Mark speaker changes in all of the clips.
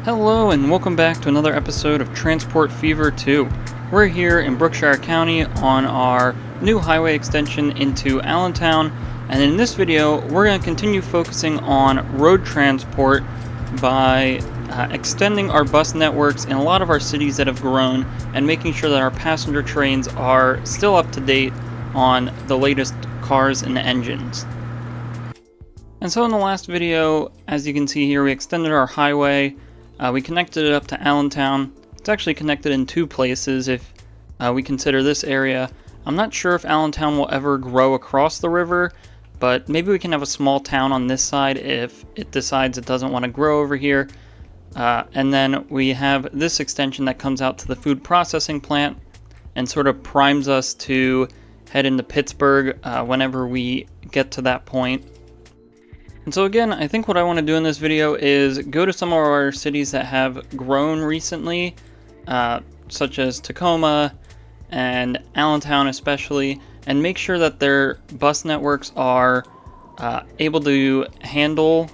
Speaker 1: Hello and welcome back to another episode of Transport Fever 2. We're here in Brookshire County on our new highway extension into Allentown, and in this video we're going to continue focusing on road transport by extending our bus networks in a lot of our cities that have grown and making sure that our passenger trains are still up to date on the latest cars and engines. And so in the last video, as you can see here, we extended our highway. We connected it up to Allentown. It's actually connected in two places if we consider this area. I'm not sure if Allentown will ever grow across the river, but maybe we can have a small town on this side if it decides it doesn't want to grow over here. And then we have this extension that comes out to the food processing plant and sort of primes us to head into Pittsburgh whenever we get to that point. And so again, I think what I want to do in this video is go to some of our cities that have grown recently, such as Tacoma and Allentown especially, and make sure that their bus networks are able to handle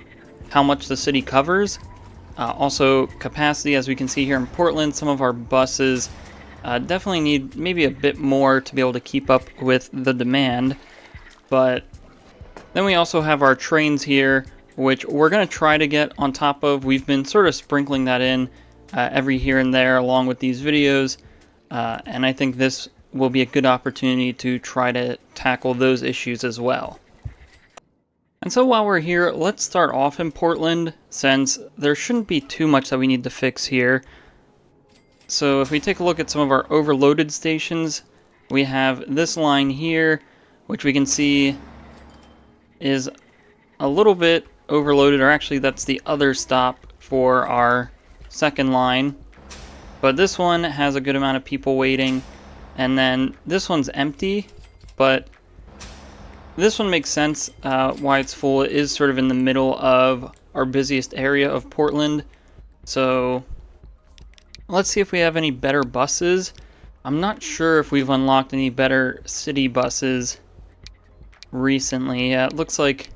Speaker 1: how much the city covers. Also capacity, as we can see here in Portland, some of our buses definitely need maybe a bit more to be able to keep up with the demand, but then we also have our trains here, which we're going to try to get on top of. We've been sort of sprinkling that in every here and there along with these videos, and I think this will be a good opportunity to try to tackle those issues as well. And so while we're here, let's start off in Portland, since there shouldn't be too much that we need to fix here. So if we take a look at some of our overloaded stations, we have this line here, which we can see is a little bit overloaded, or actually that's the other stop for our second line. But this one has a good amount of people waiting, and then this one's empty, but this one makes sense why it's full. It is sort of in the middle of our busiest area of Portland. So let's see if we have any better buses. I'm not sure if we've unlocked any better city buses recently. Yeah, it looks like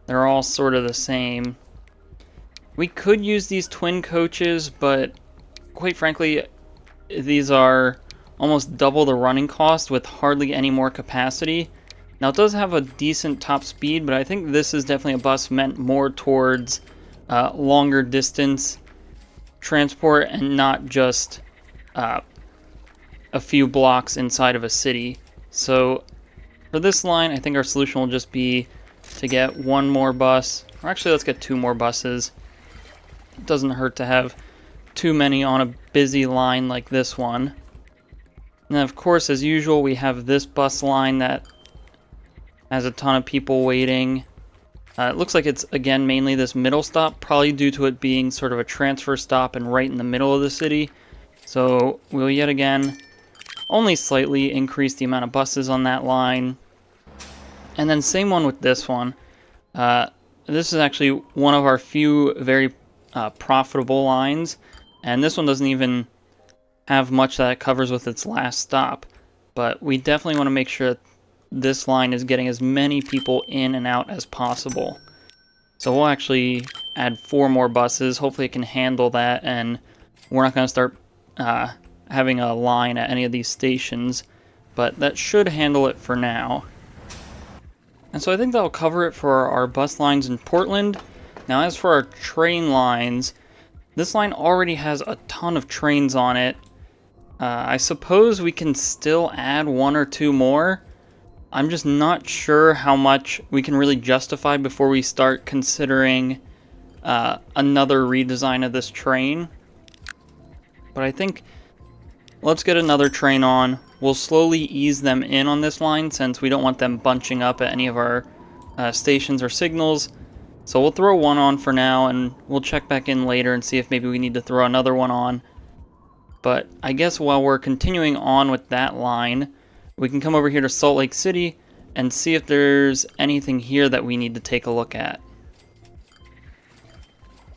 Speaker 1: they're all sort of the same. We could use these twin coaches, but quite frankly, these are almost double the running cost with hardly any more capacity. Now, it does have a decent top speed, but I think this is definitely a bus meant more towards longer distance transport and not just a few blocks inside of a city. So for this line, I think our solution will just be to get one more bus, or actually let's get two more buses. It doesn't hurt to have too many on a busy line like this one. And then of course, as usual, we have this bus line that has a ton of people waiting. It looks like it's, again, mainly this middle stop, probably due to it being sort of a transfer stop and right in the middle of the city. So we'll yet again only slightly increase the amount of buses on that line. And then same one with this one. This is actually one of our few very profitable lines, and this one doesn't even have much that it covers with its last stop. But we definitely want to make sure that this line is getting as many people in and out as possible. So we'll actually add 4 more buses. Hopefully it can handle that, and we're not going to start having a line at any of these stations, but that should handle it for now. And so I think that'll cover it for our bus lines in Portland. Now, as for our train lines, this line already has a ton of trains on it. I suppose we can still add 1 or 2 more. I'm just not sure how much we can really justify before we start considering another redesign of this train. But I think let's get another train on. We'll slowly ease them in on this line since we don't want them bunching up at any of our stations or signals. So we'll throw 1 on for now, and we'll check back in later and see if maybe we need to throw another one on. But I guess while we're continuing on with that line, we can come over here to Salt Lake City and see if there's anything here that we need to take a look at.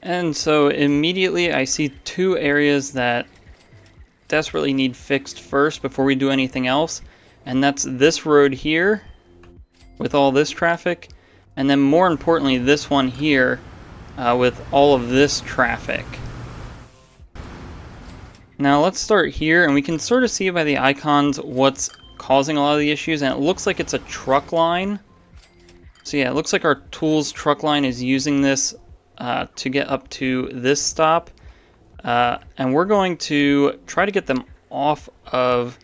Speaker 1: And so immediately I see 2 areas that desperately need fixed first before we do anything else, and that's this road here with all this traffic, and then more importantly this one here with all of this traffic. Now let's start here, and we can sort of see by the icons what's causing a lot of the issues, and it looks like it's a truck line. So yeah, it looks like our tools truck line is using this to get up to this stop. And we're going to try to get them off of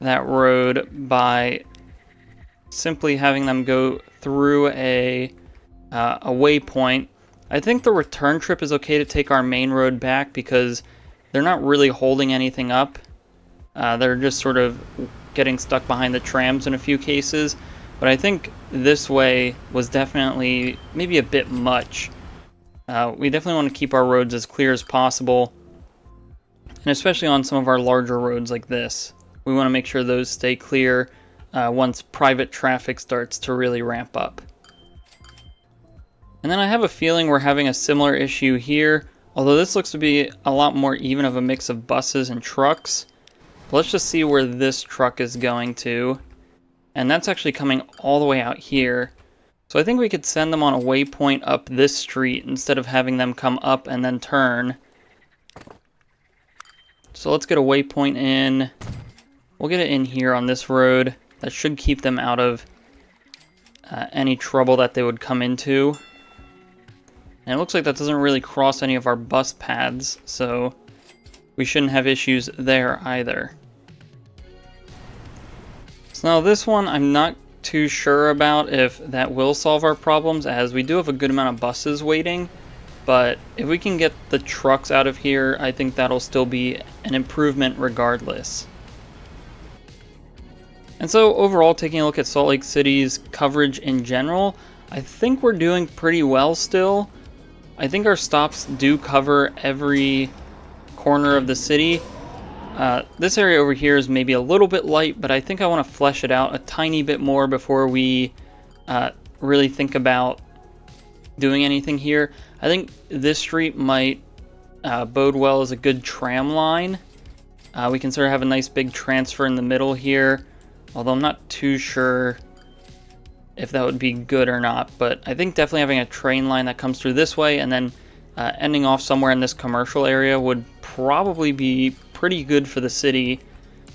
Speaker 1: that road by simply having them go through a waypoint. I think the return trip is okay to take our main road back because they're not really holding anything up. They're just sort of getting stuck behind the trams in a few cases. But I think this way was definitely maybe a bit much. We definitely want to keep our roads as clear as possible. And especially on some of our larger roads like this. We want to make sure those stay clear once private traffic starts to really ramp up. And then I have a feeling we're having a similar issue here. Although this looks to be a lot more even of a mix of buses and trucks. Let's just see where this truck is going to. And that's actually coming all the way out here. So I think we could send them on a waypoint up this street instead of having them come up and then turn. So let's get a waypoint in. We'll get it in here on this road. That should keep them out of any trouble that they would come into. And it looks like that doesn't really cross any of our bus paths, so we shouldn't have issues there either. So now this one, I'm not too sure about if that will solve our problems, as we do have a good amount of buses waiting. But if we can get the trucks out of here, I think that'll still be an improvement regardless. And so overall, taking a look at Salt Lake City's coverage in general, I think we're doing pretty well still. I think our stops do cover every corner of the city. This area over here is maybe a little bit light, but I think I want to flesh it out a tiny bit more before we really think about doing anything here. I think this street might bode well as a good tram line. We can sort of have a nice big transfer in the middle here, although I'm not too sure if that would be good or not. But I think definitely having a train line that comes through this way and then ending off somewhere in this commercial area would probably be pretty good for the city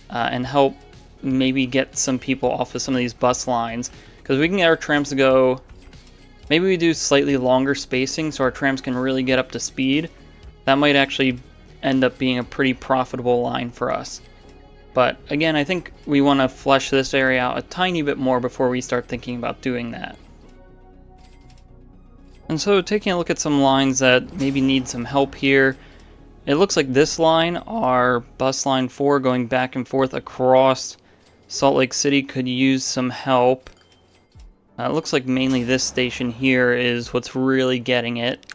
Speaker 1: and help maybe get some people off of some of these bus lines, because we can get our trams to go. Maybe we do slightly longer spacing so our trams can really get up to speed. That might actually end up being a pretty profitable line for us. But again, I think we want to flesh this area out a tiny bit more before we start thinking about doing that. And so taking a look at some lines that maybe need some help here. It looks like this line, our bus line 4 going back and forth across Salt Lake City, could use some help. It looks like mainly this station here is what's really getting it.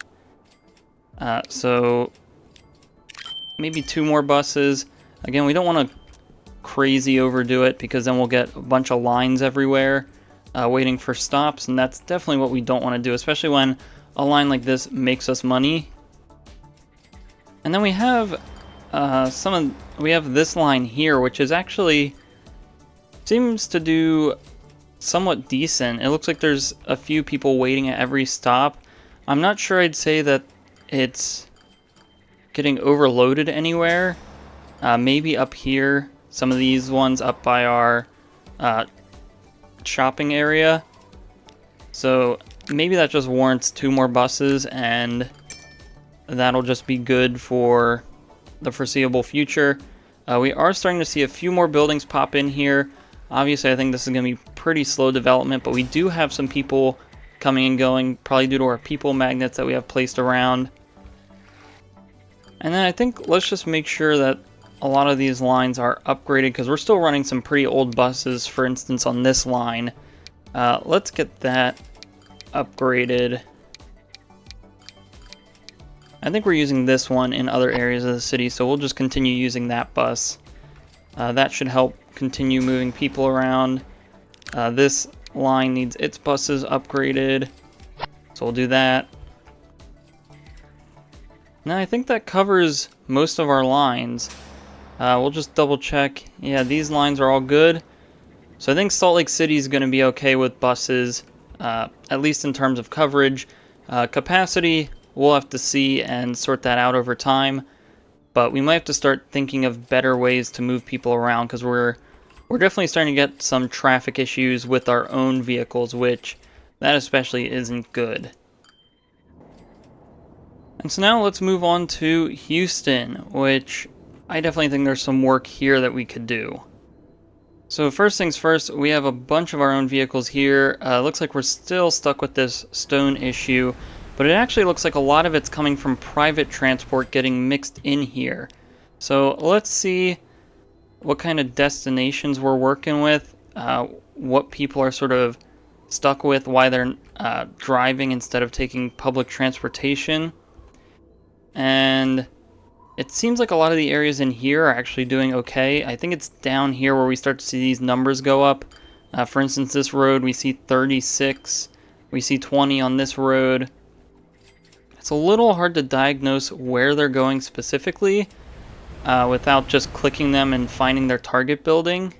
Speaker 1: So maybe 2 more buses. Again, we don't want to crazy overdo it because then we'll get a bunch of lines everywhere waiting for stops, and that's definitely what we don't want to do, especially when a line like this makes us money. And then we have we have this line here, which is actually seems to do somewhat decent. It looks like there's a few people waiting at every stop. I'm not sure I'd say that it's getting overloaded anywhere. Maybe up here, some of these ones up by our shopping area. So maybe that just warrants 2 more buses, and that'll just be good for the foreseeable future. We are starting to see a few more buildings pop in here. Obviously, I think this is going to be pretty slow development, but we do have some people coming and going, probably due to our people magnets that we have placed around. And then I think let's just make sure that a lot of these lines are upgraded, because we're still running some pretty old buses, for instance, on this line. Let's get that upgraded. I think we're using this one in other areas of the city, so we'll just continue using that bus. That should help continue moving people around. This line needs its buses upgraded, so we'll do that. Now I think that covers most of our lines. We'll just double check. Yeah, these lines are all good. So I think Salt Lake City is going to be okay with buses, at least in terms of coverage. Capacity, we'll have to see and sort that out over time, but we might have to start thinking of better ways to move people around, because we're definitely starting to get some traffic issues with our own vehicles, which that especially isn't good. And so now let's move on to Houston, which I definitely think there's some work here that we could do. So first things first, we have a bunch of our own vehicles here. Looks like we're still stuck with this stone issue, but it actually looks like a lot of it's coming from private transport getting mixed in here. So let's see what kind of destinations we're working with, what people are sort of stuck with, why they're driving instead of taking public transportation. And it seems like a lot of the areas in here are actually doing okay. I think it's down here where we start to see these numbers go up. For instance, this road, we see 36. We see 20 on this road. It's a little hard to diagnose where they're going specifically without just clicking them and finding their target building.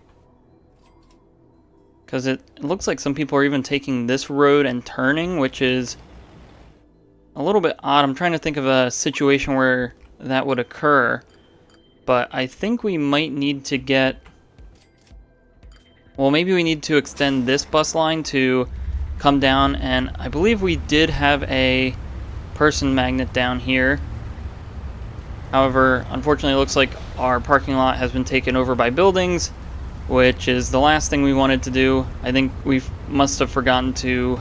Speaker 1: Because it looks like some people are even taking this road and turning, which is a little bit odd. I'm trying to think of a situation where that would occur, but I think we might need to get, well, maybe we need to extend this bus line to come down, and I believe we did have a person magnet down here. However, unfortunately, it looks like our parking lot has been taken over by buildings, which is the last thing we wanted to do. I think we must have forgotten to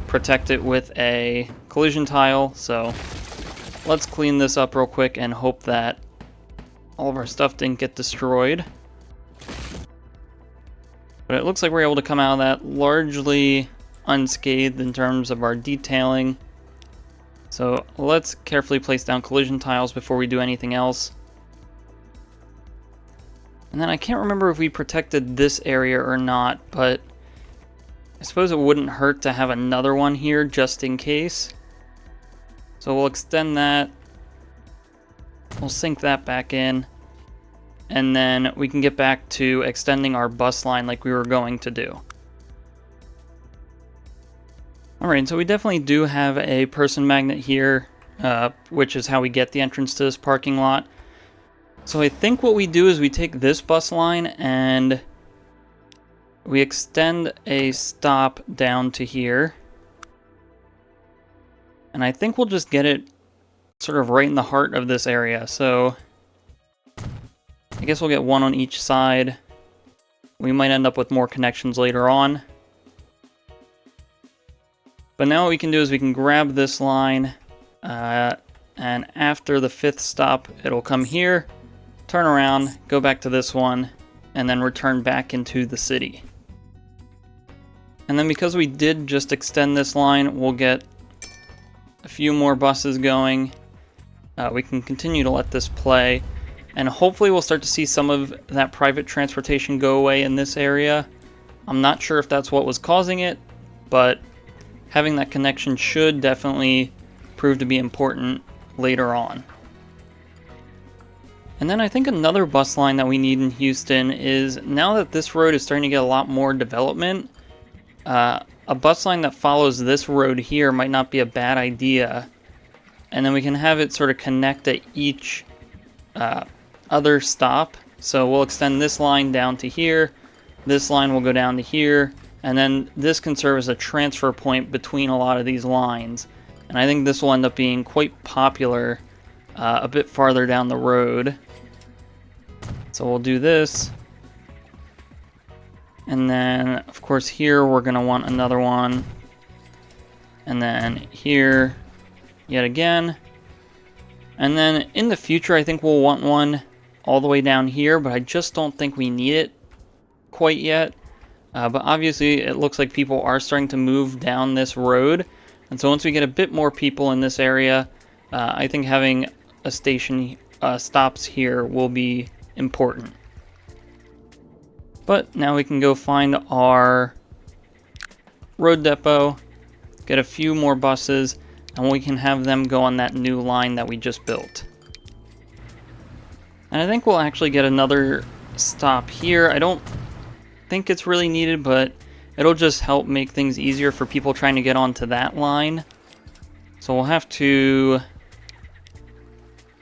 Speaker 1: protect it with a collision tile, so let's clean this up real quick and hope that all of our stuff didn't get destroyed. But it looks like we're able to come out of that largely unscathed in terms of our detailing. So let's carefully place down collision tiles before we do anything else. And then I can't remember if we protected this area or not, but I suppose it wouldn't hurt to have another one here just in case. So we'll extend that. We'll sink that back in. And then we can get back to extending our bus line like we were going to do. Alright, so we definitely do have a person magnet here, which is how we get the entrance to this parking lot. So I think what we do is we take this bus line and we extend a stop down to here. And I think we'll just get it sort of right in the heart of this area. So I guess we'll get one on each side. We might end up with more connections later on. But now what we can do is we can grab this line, and after the 5th stop, it'll come here, turn around, go back to this one, and then return back into the city. And then because we did just extend this line, we'll get a few more buses going. We can continue to let this play, and hopefully we'll start to see some of that private transportation go away in this area. I'm not sure if that's what was causing it, but having that connection should definitely prove to be important later on. And then I think another bus line that we need in Houston is, now that this road is starting to get a lot more development, a bus line that follows this road here might not be a bad idea. And then we can have it sort of connect at each other stop. So we'll extend this line down to here, this line will go down to here, and then this can serve as a transfer point between a lot of these lines. And I think this will end up being quite popular a bit farther down the road. So we'll do this. And then, of course, here we're going to want another one. And then here, yet again. And then in the future, I think we'll want one all the way down here, but I just don't think we need it quite yet. But obviously, it looks like people are starting to move down this road. And so once we get a bit more people in this area, I think having a station stops here will be important. But now we can go find our road depot, get a few more buses, and we can have them go on that new line that we just built. And I think we'll actually get another stop here. I don't think it's really needed, but it'll just help make things easier for people trying to get onto that line. So we'll have to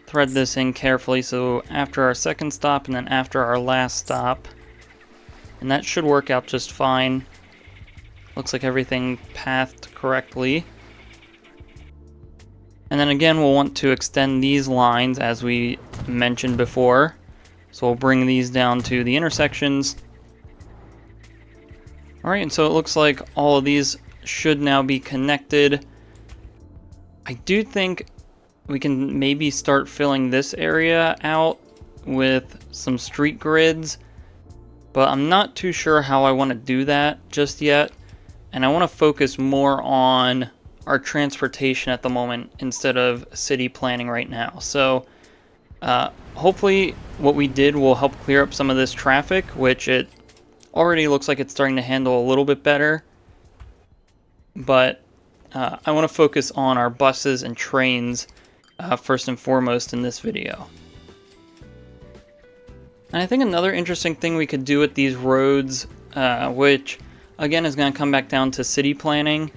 Speaker 1: thread this in carefully, so after our second stop and then after our last stop. And that should work out just fine. Looks like everything pathed correctly. And then again, we'll want to extend these lines as we mentioned before. So we'll bring these down to the intersections. Alright, and so it looks like all of these should now be connected. I do think we can maybe start filling this area out with some street grids, but I'm not too sure how I want to do that just yet. And I want to focus more on our transportation at the moment instead of city planning right now. So hopefully what we did will help clear up some of this traffic, which it already looks like it's starting to handle a little bit better. But I want to focus on our buses and trains first and foremost in this video. And I think another interesting thing we could do with these roads, which again is going to come back down to city planning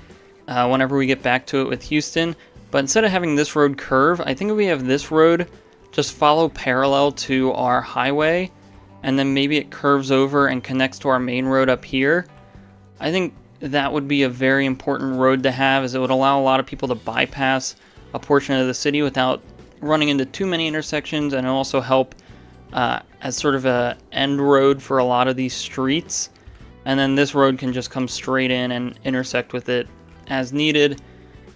Speaker 1: whenever we get back to it with Houston, but instead of having this road curve, I think if we have this road just follow parallel to our highway, and then maybe it curves over and connects to our main road up here. I think that would be a very important road to have, as it would allow a lot of people to bypass a portion of the city without running into too many intersections, and also help as sort of a end road for a lot of these streets. And then this road can just come straight in and intersect with it as needed.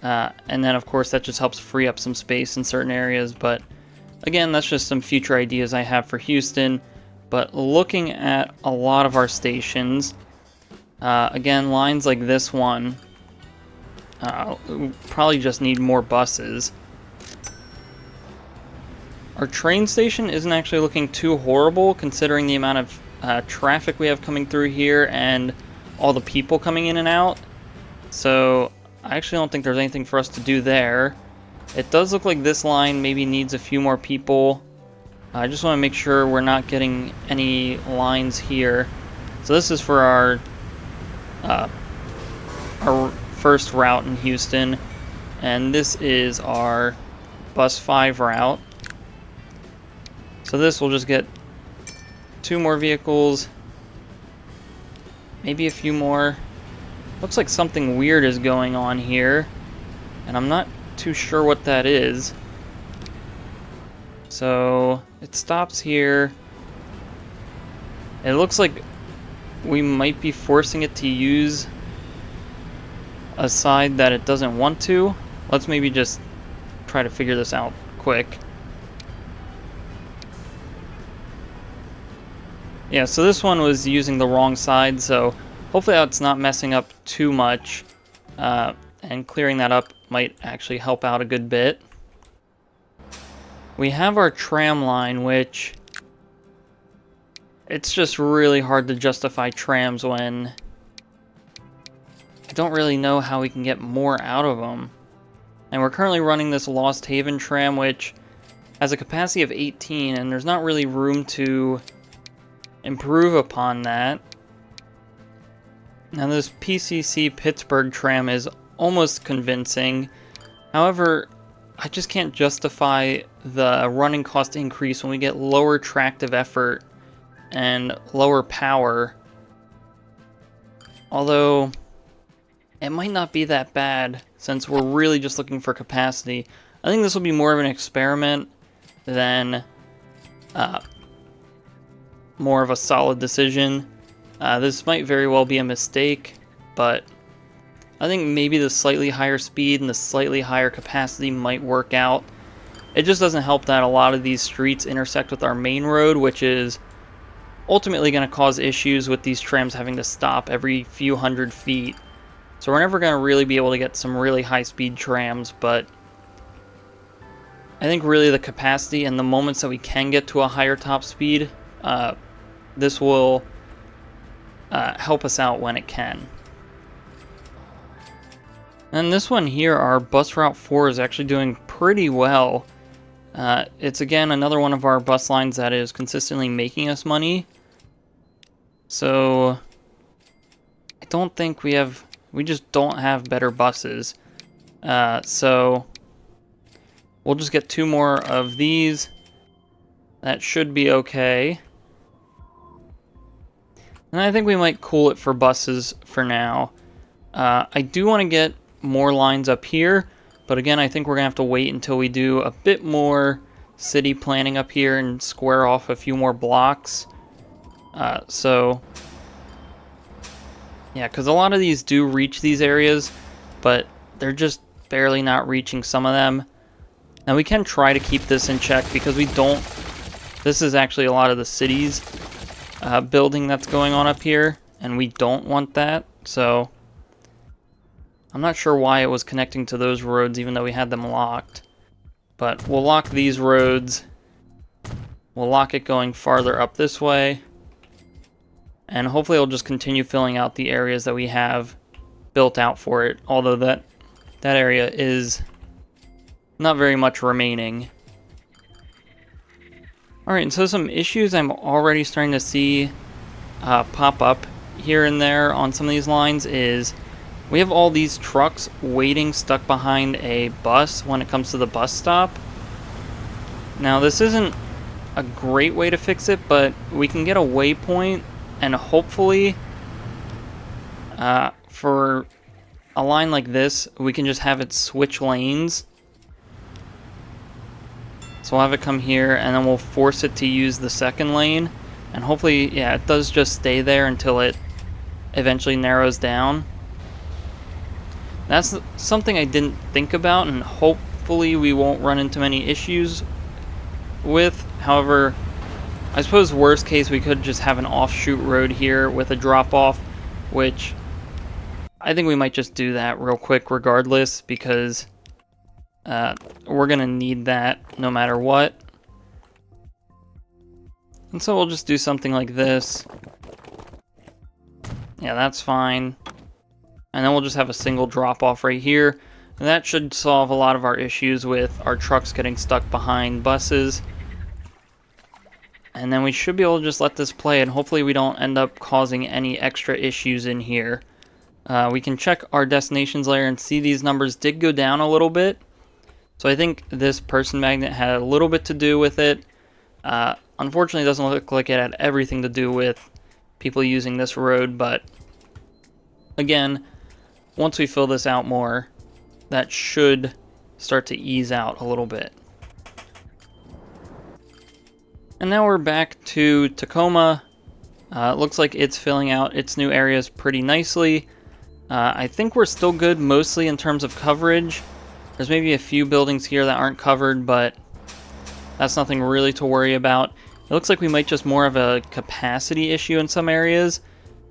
Speaker 1: And then of course that just helps free up some space in certain areas. But again, that's just some future ideas I have for Houston. But looking at a lot of our stations, again, lines like this one probably just need more buses. Our train station isn't actually looking too horrible considering the amount of traffic we have coming through here and all the people coming in and out. So I actually don't think there's anything for us to do there. It does look like this line maybe needs a few more people. I just want to make sure we're not getting any lines here. So this is for our first route in Houston, and this is our bus 5 route. So this will just get 2 more vehicles, maybe a few more. Looks like something weird is going on here, and I'm not too sure what that is. So it stops here. It looks like we might be forcing it to use a side that it doesn't want to. Let's maybe just try to figure this out quick. Yeah, so this one was using the wrong side, so hopefully that's not messing up too much, and clearing that up might actually help out a good bit. We have our tram line, which it's just really hard to justify trams when I don't really know how we can get more out of them. And we're currently running this Lost Haven tram, which has a capacity of 18, and there's not really room to improve upon that. Now this PCC Pittsburgh tram is almost convincing. However, I just can't justify the running cost increase when we get lower tractive effort and lower power. Although it might not be that bad since we're really just looking for capacity. I think this will be more of an experiment than more of a solid decision. This might very well be a mistake, but I think maybe the slightly higher speed and the slightly higher capacity might work out. It just doesn't help that a lot of these streets intersect with our main road, which is ultimately going to cause issues with these trams having to stop every few hundred feet. So we're never going to really be able to get some really high-speed trams, but I think really the capacity and the moments that we can get to a higher top speed, this will help us out when it can. And this one here, our bus route 4, is actually doing pretty well. It's again another one of our bus lines that is consistently making us money. So I don't think we just don't have better buses. So we'll just get 2 more of these. That should be okay. And I think we might cool it for buses for now. I do want to get more lines up here, but again, I think we're going to have to wait until we do a bit more city planning up here and square off a few more blocks. So, yeah, because a lot of these do reach these areas, but they're just barely not reaching some of them. Now, we can try to keep this in check because we don't... This is actually a lot of the city's building that's going on up here, and we don't want that, so... I'm not sure why it was connecting to those roads even though we had them locked. But we'll lock these roads. We'll lock it going farther up this way. And hopefully it'll just continue filling out the areas that we have built out for it. Although that area is not very much remaining. Alright, and so some issues I'm already starting to see pop up here and there on some of these lines is... We have all these trucks waiting stuck behind a bus when it comes to the bus stop. Now, this isn't a great way to fix it, but we can get a waypoint, and hopefully, for a line like this, we can just have it switch lanes. So we'll have it come here, and then we'll force it to use the second lane. And hopefully, yeah, it does just stay there until it eventually narrows down. That's something I didn't think about, and hopefully we won't run into many issues with. However, I suppose worst case we could just have an offshoot road here with a drop-off, which I think we might just do that real quick regardless, because we're going to need that no matter what. And so we'll just do something like this. Yeah, that's fine. And then we'll just have a single drop-off right here. And that should solve a lot of our issues with our trucks getting stuck behind buses. And then we should be able to just let this play, and hopefully we don't end up causing any extra issues in here. We can check our destinations layer and see these numbers did go down a little bit. So I think this person magnet had a little bit to do with it. Unfortunately, it doesn't look like it had everything to do with people using this road, but again, once we fill this out more, that should start to ease out a little bit. And now we're back to Tacoma. It looks like it's filling out its new areas pretty nicely. I think we're still good mostly in terms of coverage. There's maybe a few buildings here that aren't covered, but that's nothing really to worry about. It looks like we might just more have a capacity issue in some areas,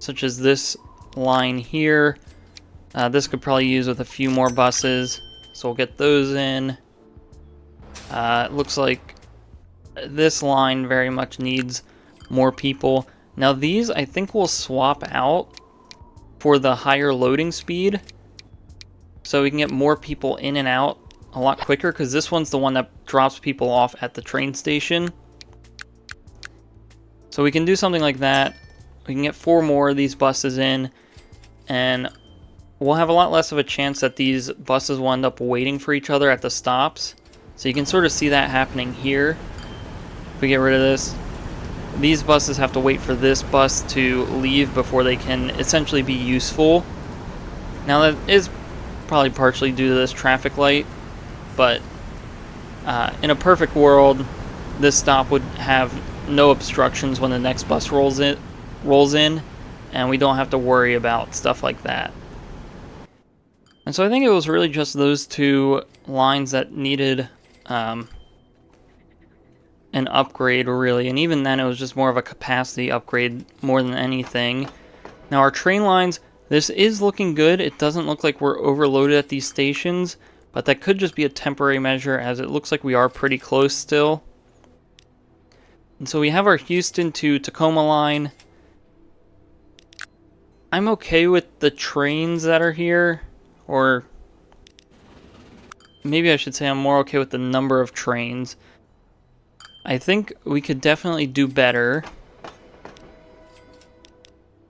Speaker 1: such as this line here. This could probably use with a few more buses, so we'll get those in. It looks like this line very much needs more people. Now these I think will swap out for the higher loading speed, so we can get more people in and out a lot quicker, because this one's the one that drops people off at the train station. So we can do something like that. We can get 4 more of these buses in, and we'll have a lot less of a chance that these buses will end up waiting for each other at the stops. So you can sort of see that happening here. If we get rid of this, these buses have to wait for this bus to leave before they can essentially be useful. Now that is probably partially due to this traffic light, but in a perfect world, this stop would have no obstructions when the next bus rolls in, and we don't have to worry about stuff like that. And so I think it was really just those 2 lines that needed an upgrade, really, and even then it was just more of a capacity upgrade more than anything. Now our train lines, this is looking good. It doesn't look like we're overloaded at these stations, but that could just be a temporary measure, as it looks like we are pretty close still. And so we have our Houston to Tacoma line. I'm okay with the trains that are here, or maybe I should say I'm more okay with the number of trains. I think we could definitely do better.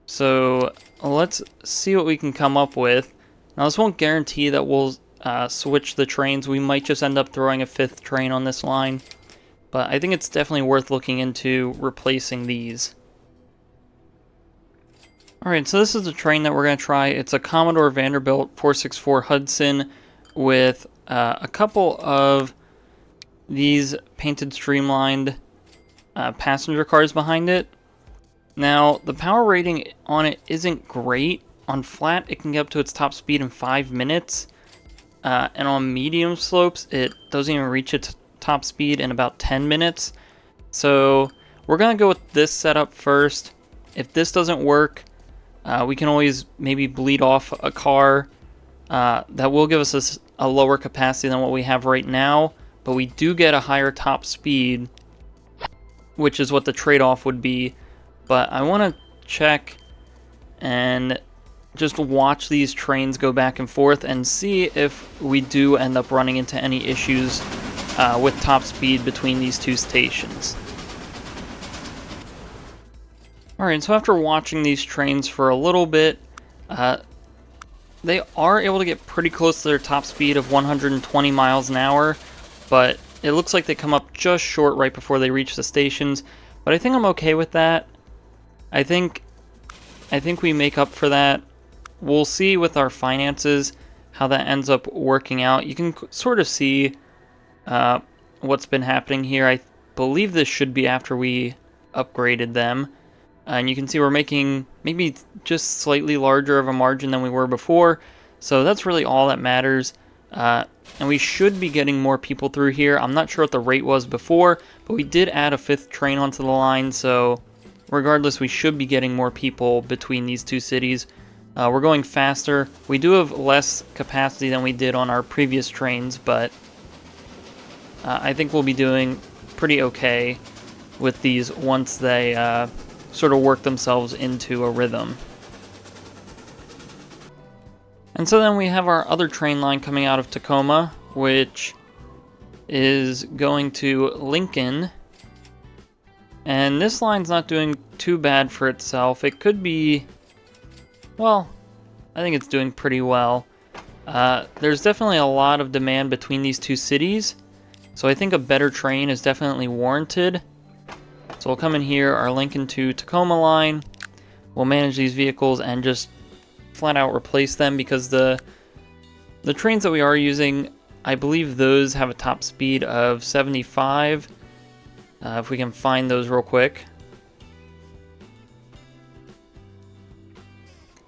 Speaker 1: So let's see what we can come up with. Now this won't guarantee that we'll switch the trains. We might just end up throwing a 5th train on this line, but I think it's definitely worth looking into replacing these. Alright, so this is the train that we're going to try. It's a Commodore Vanderbilt 464 Hudson with a couple of these painted streamlined passenger cars behind it. Now, the power rating on it isn't great. On flat, it can get up to its top speed in 5 minutes. And on medium slopes, it doesn't even reach its top speed in about 10 minutes. So, we're going to go with this setup first. If this doesn't work, we can always maybe bleed off a car that will give us a lower capacity than what we have right now, but we do get a higher top speed, which is what the trade-off would be. But I want to check and just watch these trains go back and forth and see if we do end up running into any issues with top speed between these two stations. Alright, so after watching these trains for a little bit, they are able to get pretty close to their top speed of 120 miles an hour, but it looks like they come up just short right before they reach the stations. But I think I'm okay with that. I think we make up for that. We'll see with our finances how that ends up working out. You can sort of see what's been happening here. I believe this should be after we upgraded them. And you can see we're making maybe just slightly larger of a margin than we were before. So that's really all that matters. And we should be getting more people through here. I'm not sure what the rate was before, but we did add a 5th train onto the line. So regardless, we should be getting more people between these two cities. We're going faster. We do have less capacity than we did on our previous trains, but I think we'll be doing pretty okay with these once they sort of work themselves into a rhythm. And so then we have our other train line coming out of Tacoma, which is going to Lincoln. And this line's not doing too bad for itself. It could be, well, I think it's doing pretty well. There's definitely a lot of demand between these two cities, so I think a better train is definitely warranted. So we'll come in here, our Lincoln to Tacoma line. We'll manage these vehicles and just flat out replace them because the trains that we are using, I believe those have a top speed of 75. If we can find those real quick.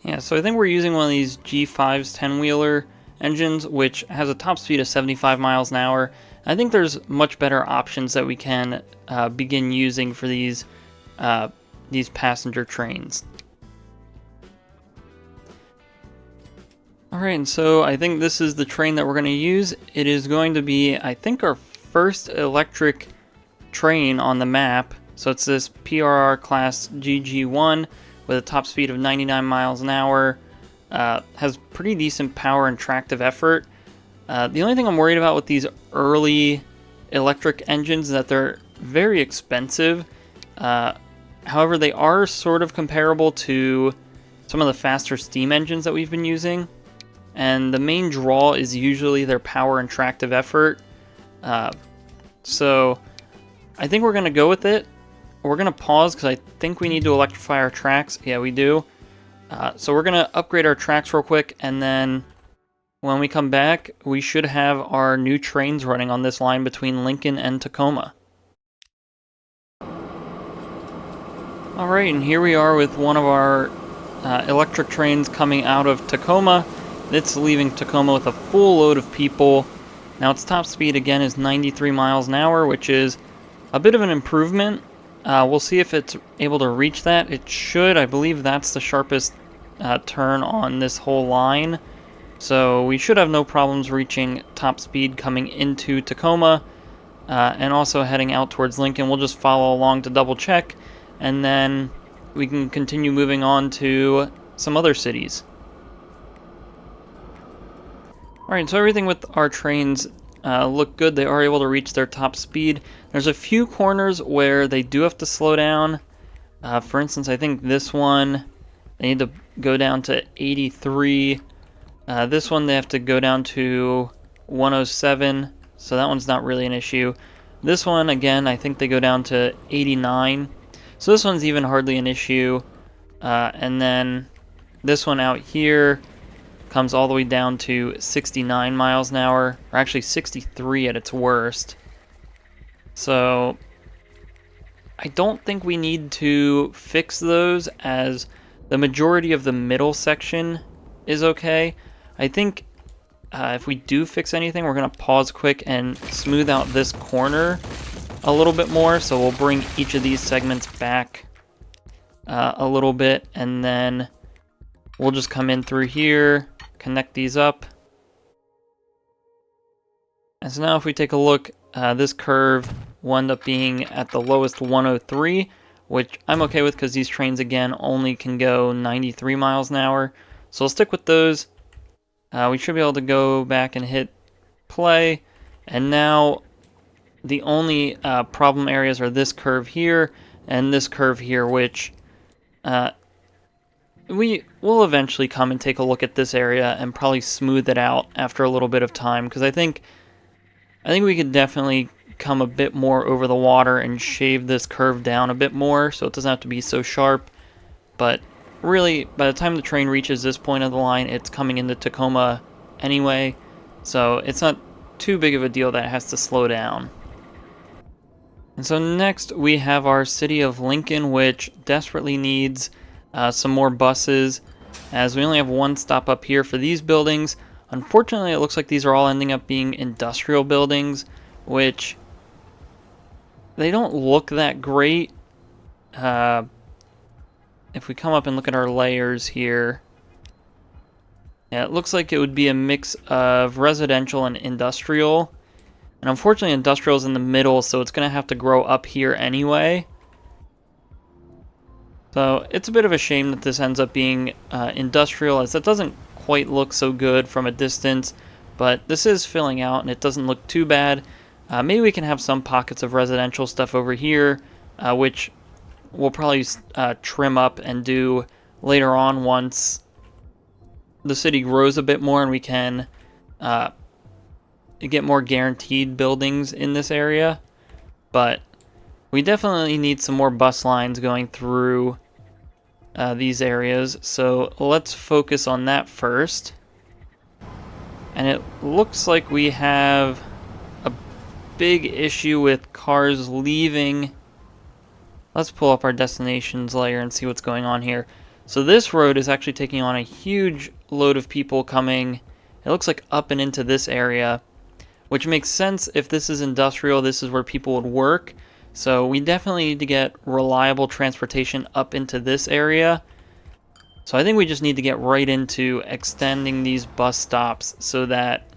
Speaker 1: Yeah, so I think we're using one of these G5's 10-wheeler engines, which has a top speed of 75 miles an hour. I think there's much better options that we can begin using for these passenger trains. Alright, and so I think this is the train that we're going to use. It is going to be, I think, our first electric train on the map. So it's this PRR class GG1 with a top speed of 99 miles an hour. Has pretty decent power and tractive effort. The only thing I'm worried about with these early electric engines is that they're very expensive. However, they are sort of comparable to some of the faster steam engines that we've been using. And the main draw is usually their power and tractive effort. So I think we're going to go with it. We're going to pause because I think we need to electrify our tracks. Yeah, we do. So we're going to upgrade our tracks real quick, and then when we come back, we should have our new trains running on this line between Lincoln and Tacoma. Alright, and here we are with one of our electric trains coming out of Tacoma. It's leaving Tacoma with a full load of people. Now its top speed again is 93 miles an hour, which is a bit of an improvement. We'll see if it's able to reach that. It should. I believe that's the sharpest turn on this whole line. So we should have no problems reaching top speed coming into Tacoma and also heading out towards Lincoln. We'll just follow along to double check, and then we can continue moving on to some other cities. Alright, so everything with our trains look good. They are able to reach their top speed. There's a few corners where they do have to slow down. For instance, I think this one, they need to go down to 83 This one they have to go down to 107, so that one's not really an issue. This one, again, I think they go down to 89, so this one's even hardly an issue. And then this one out here comes all the way down to 69 miles an hour, or actually 63 at its worst. So I don't think we need to fix those, as the majority of the middle section is okay. I think if we do fix anything, we're going to pause quick and smooth out this corner a little bit more. So we'll bring each of these segments back a little bit, and then we'll just come in through here, connect these up. And so now if we take a look, this curve will end up being at the lowest 103, which I'm okay with because these trains, again, only can go 93 miles an hour. So we'll stick with those. We should be able to go back and hit play. And now the only problem areas are this curve here and this curve here, which we will eventually come and take a look at this area and probably smooth it out after a little bit of time, because I think we could definitely come a bit more over the water and shave this curve down a bit more so it doesn't have to be so sharp. But really, by the time the train reaches this point of the line, it's coming into Tacoma anyway, so it's not too big of a deal that it has to slow down. And so next we have our city of Lincoln, which desperately needs some more buses, as we only have one stop up here for these buildings. Unfortunately, it looks like these are all ending up being industrial buildings, which they don't look that great. If we come up and look at our layers here, yeah, it looks like it would be a mix of residential and industrial. And unfortunately, industrial is in the middle, so it's going to have to grow up here anyway. So it's a bit of a shame that this ends up being industrial, as it doesn't quite look so good from a distance. But this is filling out, and it doesn't look too bad. Maybe we can have some pockets of residential stuff over here, which we'll probably trim up and do later on once the city grows a bit more and we can get more guaranteed buildings in this area. But we definitely need some more bus lines going through these areas, so let's focus on that first. And it looks like we have a big issue with cars leaving. Let's pull up our destinations layer and see what's going on here. So this road is actually taking on a huge load of people coming, it looks like, up and into this area, which makes sense. If this is industrial, this is where people would work. So we definitely need to get reliable transportation up into this area. So I think we just need to get right into extending these bus stops so that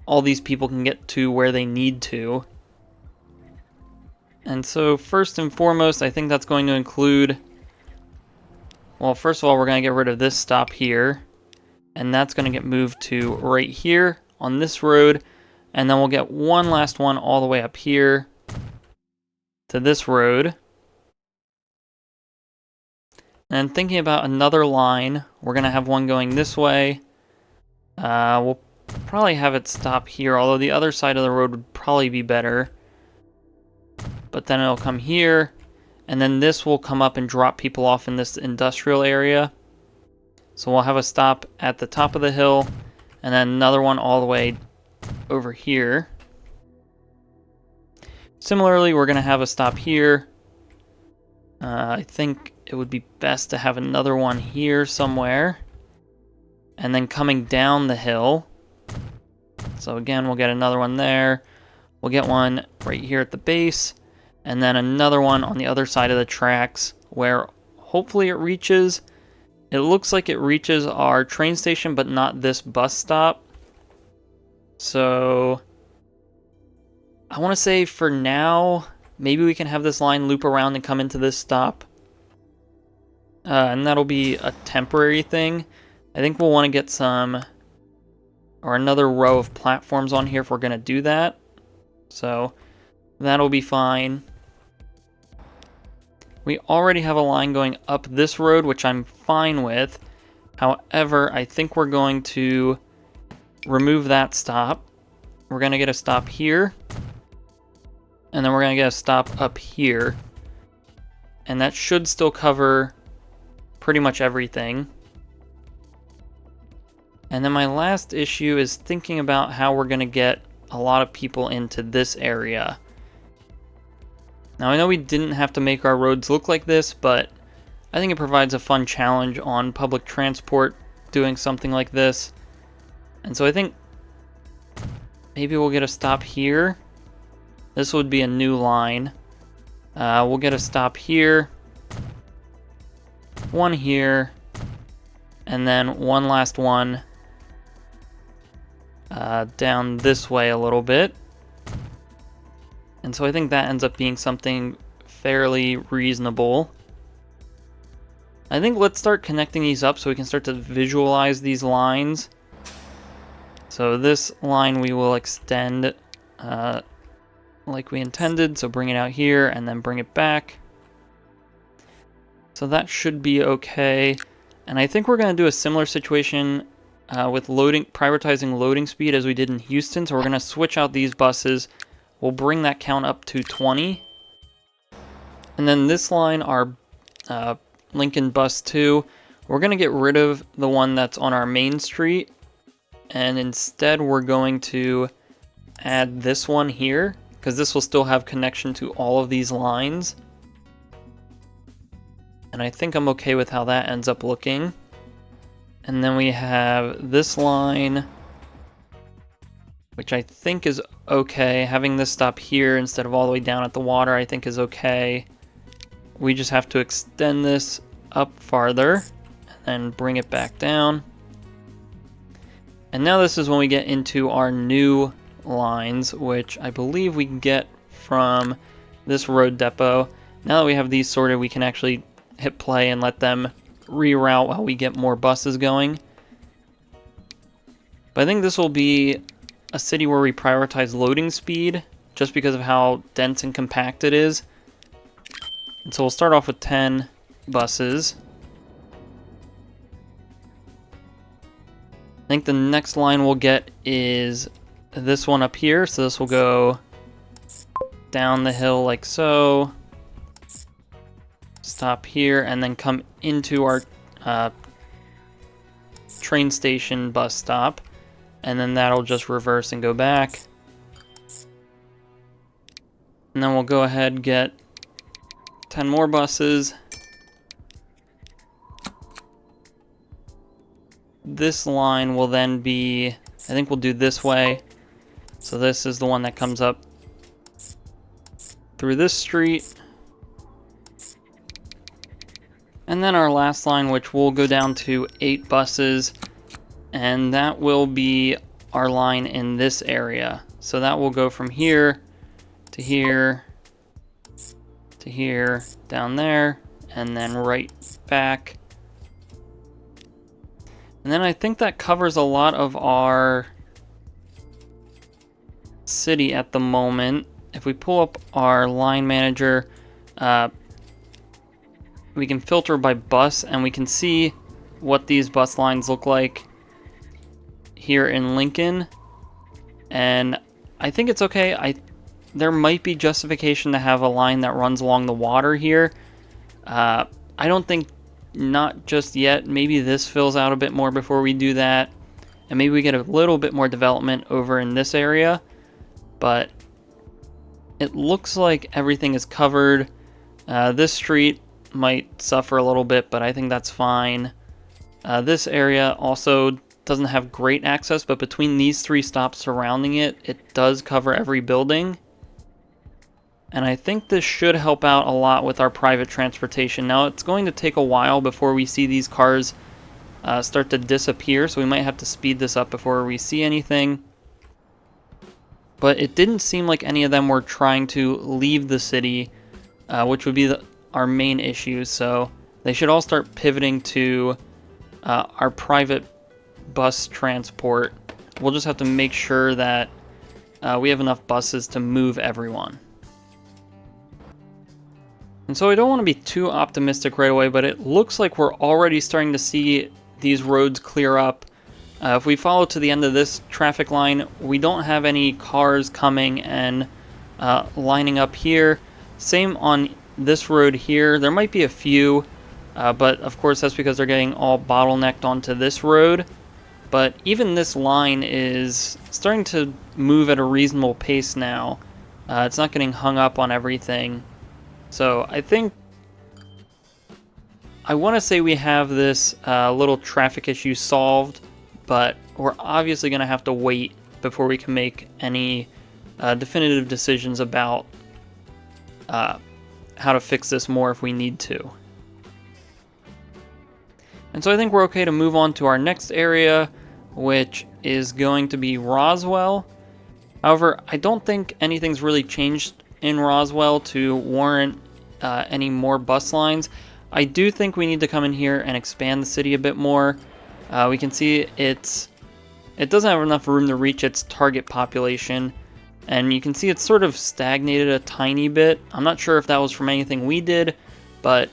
Speaker 1: all these people can get to where they need to. And so first and foremost, I think that's going to include, well, first of all, we're going to get rid of this stop here. And that's going to get moved to right here on this road. And then we'll get one last one all the way up here to this road. And thinking about another line, we're going to have one going this way. We'll probably have it stop here, although the other side of the road would probably be better. But then it'll come here, and then this will come up and drop people off in this industrial area. So we'll have a stop at the top of the hill, and then another one all the way over here. Similarly, we're going to have a stop here. I think it would be best to have another one here somewhere. And then coming down the hill. So again, we'll get another one there. We'll get one right here at the base. And then another one on the other side of the tracks where hopefully it reaches. It looks like it reaches our train station, but not this bus stop. So I want to say for now, maybe we can have this line loop around and come into this stop. And that'll be a temporary thing. I think we'll want to get some, or another row of platforms on here if we're going to do that. So that'll be fine. We already have a line going up this road, which I'm fine with. However, I think we're going to remove that stop. We're going to get a stop here, and then we're going to get a stop up here. And that should still cover pretty much everything. And then my last issue is thinking about how we're going to get a lot of people into this area. Now, I know we didn't have to make our roads look like this, but I think it provides a fun challenge on public transport doing something like this. And so I think maybe we'll get a stop here. This would be a new line. We'll get a stop here, one here, and then one last one down this way a little bit. And so I think that ends up being something fairly reasonable. I think let's start connecting these up so we can start to visualize these lines. So this line we will extend like we intended, so bring it out here and then bring it back. So that should be okay. And I think we're going to do a similar situation with prioritizing loading speed as we did in Houston. So we're going to switch out these buses. We'll bring that count up to 20. And then this line, our Lincoln Bus 2, we're going to get rid of the one that's on our main street. And instead we're going to add this one here, because this will still have connection to all of these lines. And I think I'm okay with how that ends up looking. And then we have this line, which I think is okay. Having this stop here instead of all the way down at the water, I think is okay. We just have to extend this up farther and then bring it back down. And now this is when we get into our new lines, which I believe we can get from this road depot. Now that we have these sorted, we can actually hit play and let them reroute while we get more buses going. But I think this will be a city where we prioritize loading speed just because of how dense and compact it is. And so we'll start off with 10 buses. I think the next line we'll get is this one up here. So this will go down the hill like so. Stop here and then come into our train station bus stop. And then that'll just reverse and go back. And then we'll go ahead and get 10 more buses. This line will then be, I think we'll do this way. So this is the one that comes up through this street. And then our last line, which will go down to 8 buses. And that will be our line in this area. So that will go from here to here to here, down there, and then right back. And then I think that covers a lot of our city at the moment. If we pull up our line manager, we can filter by bus and we can see what these bus lines look like here in Lincoln. And I think it's okay. There might be justification to have a line that runs along the water here. I don't think, not just yet. Maybe this fills out a bit more before we do that. And maybe we get a little bit more development over in this area. But it looks like everything is covered. This street might suffer a little bit, but I think that's fine. This area also doesn't have great access, but between these 3 stops surrounding it, it does cover every building. And I think this should help out a lot with our private transportation. Now, it's going to take a while before we see these cars start to disappear, so we might have to speed this up before we see anything. But it didn't seem like any of them were trying to leave the city, which would be our main issue. So they should all start pivoting to our private bus transport. We'll just have to make sure that we have enough buses to move everyone. And so I don't want to be too optimistic right away, but it looks like we're already starting to see these roads clear up. If we follow to the end of this traffic line, we don't have any cars coming and lining up here. Same on this road here. There might be a few, but of course that's because they're getting all bottlenecked onto this road. But even this line is starting to move at a reasonable pace now. It's not getting hung up on everything. So I think I want to say we have this little traffic issue solved, but we're obviously going to have to wait before we can make any definitive decisions about how to fix this more if we need to. And so I think we're okay to move on to our next area, which is going to be Roswell. However, I don't think anything's really changed in Roswell to warrant any more bus lines. I do think we need to come in here and expand the city a bit more. We can see it doesn't have enough room to reach its target population, and you can see it's sort of stagnated a tiny bit. I'm not sure if that was from anything we did, but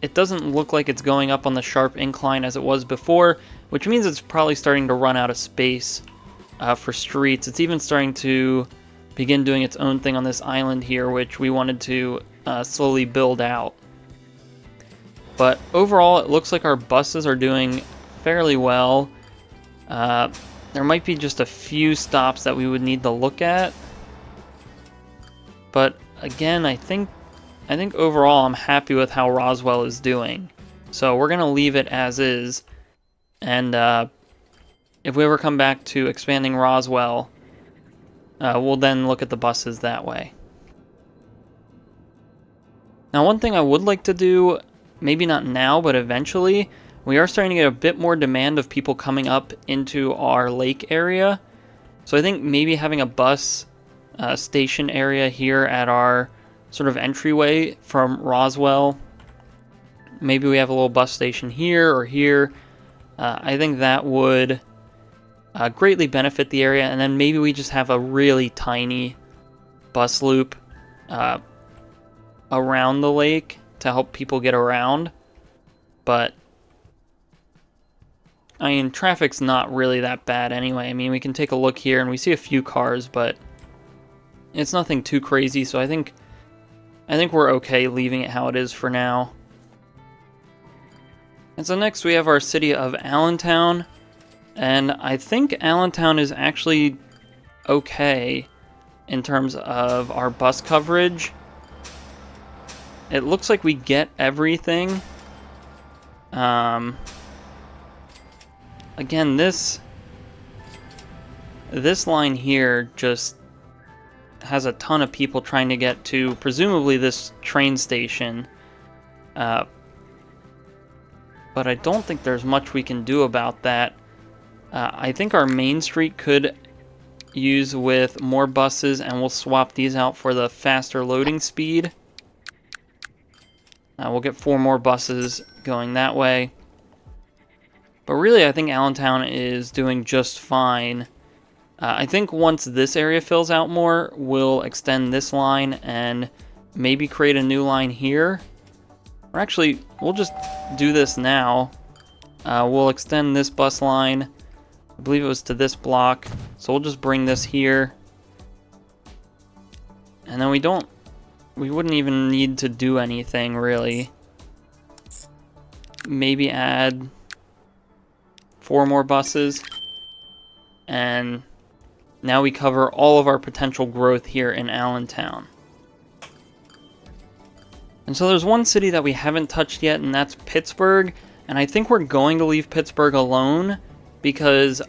Speaker 1: it doesn't look like it's going up on the sharp incline as it was before, which means it's probably starting to run out of space for streets. It's even starting to begin doing its own thing on this island here, which we wanted to slowly build out. But overall, it looks like our buses are doing fairly well. There might be just a few stops that we would need to look at. But again, I think overall I'm happy with how Roswell is doing. So we're going to leave it as is. And if we ever come back to expanding Roswell, we'll then look at the buses that way. Now, one thing I would like to do, maybe not now, but eventually, we are starting to get a bit more demand of people coming up into our lake area. So I think maybe having a bus station area here at our sort of entryway from Roswell. Maybe we have a little bus station here or here. I think that would greatly benefit the area, and then maybe we just have a really tiny bus loop around the lake to help people get around. But I mean, traffic's not really that bad anyway. I mean, we can take a look here and we see a few cars, but it's nothing too crazy, so I think we're okay leaving it how it is for now. And so next we have our city of Allentown, and I think Allentown is actually okay in terms of our bus coverage. It looks like we get everything. Again, this line here just has a ton of people trying to get to presumably this train station. But I don't think there's much we can do about that. I think our main street could use with more buses, and we'll swap these out for the faster loading speed. We'll get 4 more buses going that way. But really, I think Allentown is doing just fine. I think once this area fills out more, we'll extend this line and maybe create a new line here. Or actually, we'll just do this now. We'll extend this bus line. I believe it was to this block. So we'll just bring this here. And then we wouldn't even need to do anything, really. Maybe add 4 more buses. And now we cover all of our potential growth here in Allentown. And so there's one city that we haven't touched yet, and that's Pittsburgh. And I think we're going to leave Pittsburgh alone because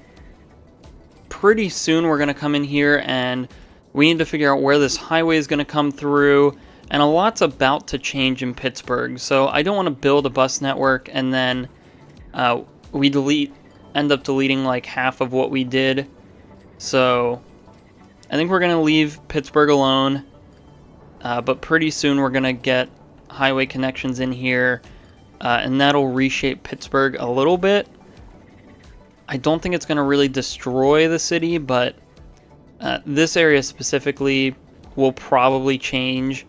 Speaker 1: pretty soon we're going to come in here and we need to figure out where this highway is going to come through. And a lot's about to change in Pittsburgh. So I don't want to build a bus network and then we end up deleting like half of what we did. So I think we're going to leave Pittsburgh alone. But pretty soon we're going to get highway connections in here. And that'll reshape Pittsburgh a little bit. I don't think it's going to really destroy the city, but this area specifically will probably change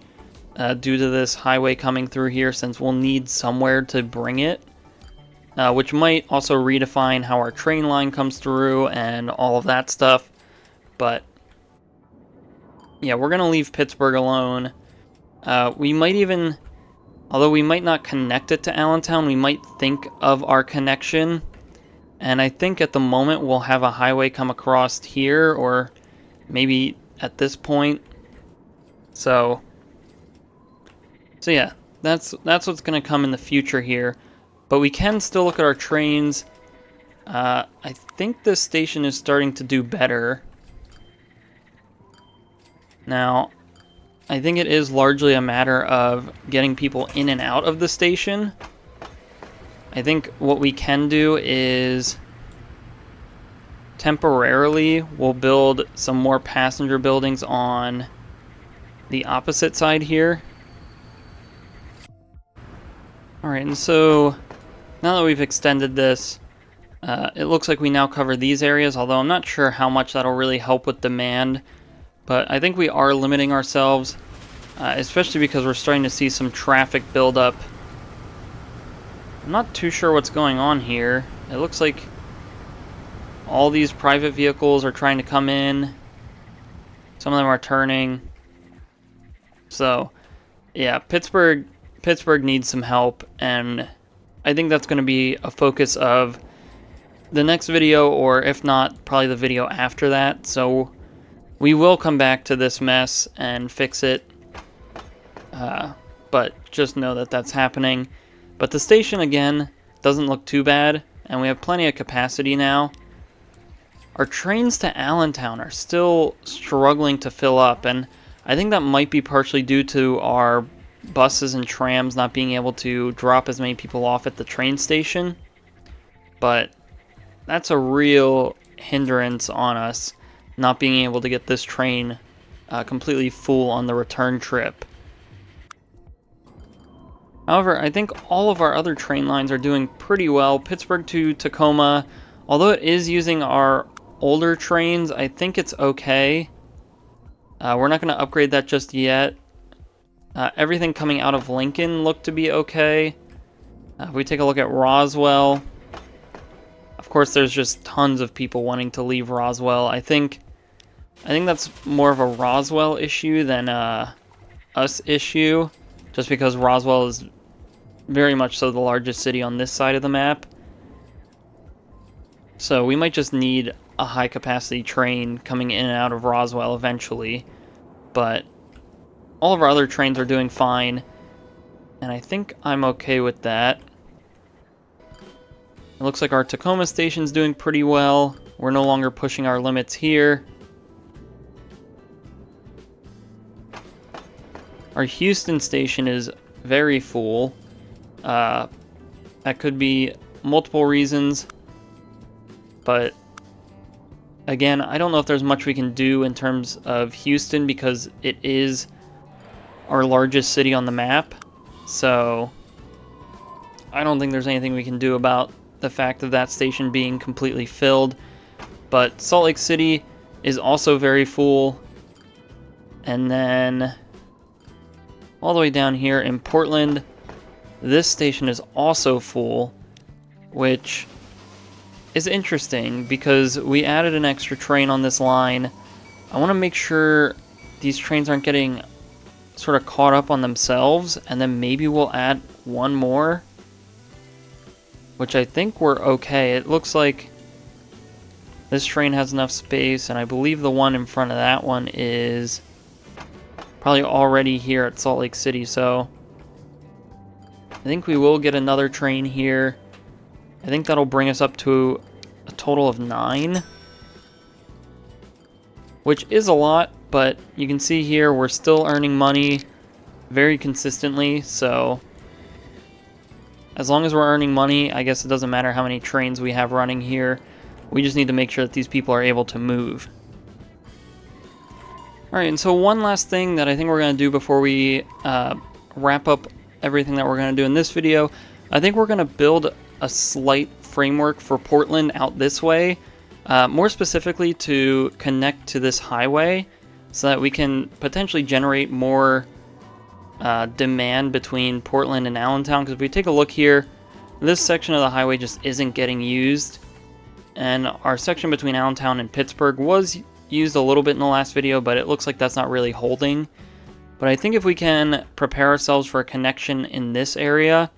Speaker 1: due to this highway coming through here, since we'll need somewhere to bring it. which might also redefine how our train line comes through and all of that stuff. But yeah, we're going to leave Pittsburgh alone. We might even, although we might not connect it to Allentown, we might think of our connection. And I think at the moment we'll have a highway come across here, or maybe at this point. So yeah, that's what's going to come in the future here. But we can still look at our trains. I think this station is starting to do better. Now, I think it is largely a matter of getting people in and out of the station. I think what we can do is temporarily we'll build some more passenger buildings on the opposite side here. Alright, and so now that we've extended this, it looks like we now cover these areas, although I'm not sure how much that'll really help with demand. But I think we are limiting ourselves, especially because we're starting to see some traffic build up. I'm not too sure what's going on here. It looks like all these private vehicles are trying to come in. Some of them are turning. So, yeah, Pittsburgh needs some help, and I think that's going to be a focus of the next video, or if not, probably the video after that. So we will come back to this mess and fix it, but just know that that's happening. But the station, again, doesn't look too bad, and we have plenty of capacity now. Our trains to Allentown are still struggling to fill up, and I think that might be partially due to our buses and trams not being able to drop as many people off at the train station. But that's a real hindrance on us, not being able to get this train completely full on the return trip. However, I think all of our other train lines are doing pretty well. Pittsburgh to Tacoma, although it is using our older trains, I think it's okay. We're not going to upgrade that just yet. Everything coming out of Lincoln looked to be okay. If we take a look at Roswell, of course there's just tons of people wanting to leave Roswell. I think that's more of a Roswell issue than us issue, just because Roswell is very much so the largest city on this side of the map. So we might just need a high capacity train coming in and out of Roswell eventually. But all of our other trains are doing fine, and I think I'm okay with that. It looks like our Tacoma station's doing pretty well. We're no longer pushing our limits here. Our Houston station is very full. That could be multiple reasons, but again, I don't know if there's much we can do in terms of Houston because it is our largest city on the map. So I don't think there's anything we can do about the fact of that station being completely filled. But Salt Lake City is also very full. And then all the way down here in Portland, this station is also full, which is interesting because we added an extra train on this line. I want to make sure these trains aren't getting sort of caught up on themselves, and then maybe we'll add one more, which I think we're okay. It looks like this train has enough space, and I believe the one in front of that one is probably already here at Salt Lake City, so I think we will get another train here. I think that'll bring us up to a total of 9, which is a lot, but you can see here we're still earning money very consistently, so as long as we're earning money, I guess it doesn't matter how many trains we have running here. We just need to make sure that these people are able to move. Alright, and so one last thing that I think we're going to do before we wrap up everything that we're going to do in this video, I think we're going to build a slight framework for Portland out this way, more specifically to connect to this highway so that we can potentially generate more demand between Portland and Allentown. Because if we take a look here, this section of the highway just isn't getting used. And our section between Allentown and Pittsburgh was used a little bit in the last video, but it looks like that's not really holding. But I think if we can prepare ourselves for a connection in this area,